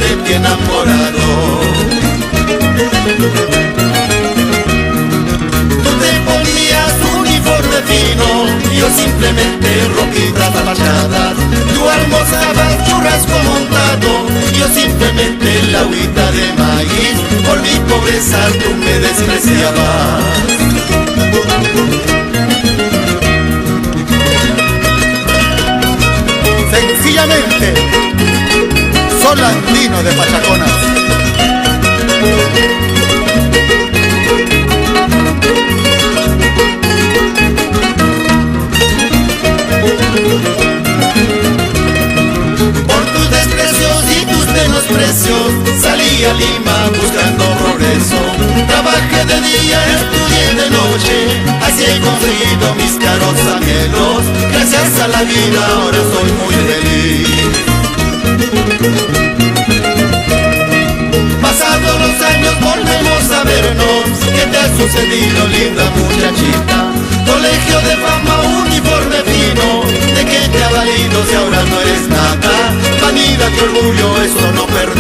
de ti enamorado. Tú te ponías uniforme fino, yo simplemente ropitas fachadas. Tú almorzabas churrasco montado, yo simplemente la agüita de maíz. Por mi pobreza tú me despreciabas. Sencillamente, Sol Andino de Pachaconas. Por tus desprecios y tus menosprecios salí a Lima buscando progreso. Trabajé de día, estudié de noche, así he construido mis caros anhelos. Gracias a la vida ahora soy muy feliz. Pasados los años volvemos a vernos. ¿Qué te ha sucedido, linda muchachita? Colegio de fama, uniforme fino. ¿De qué te ha valido si ahora no eres nada? Vanidad y orgullo, eso no perdona.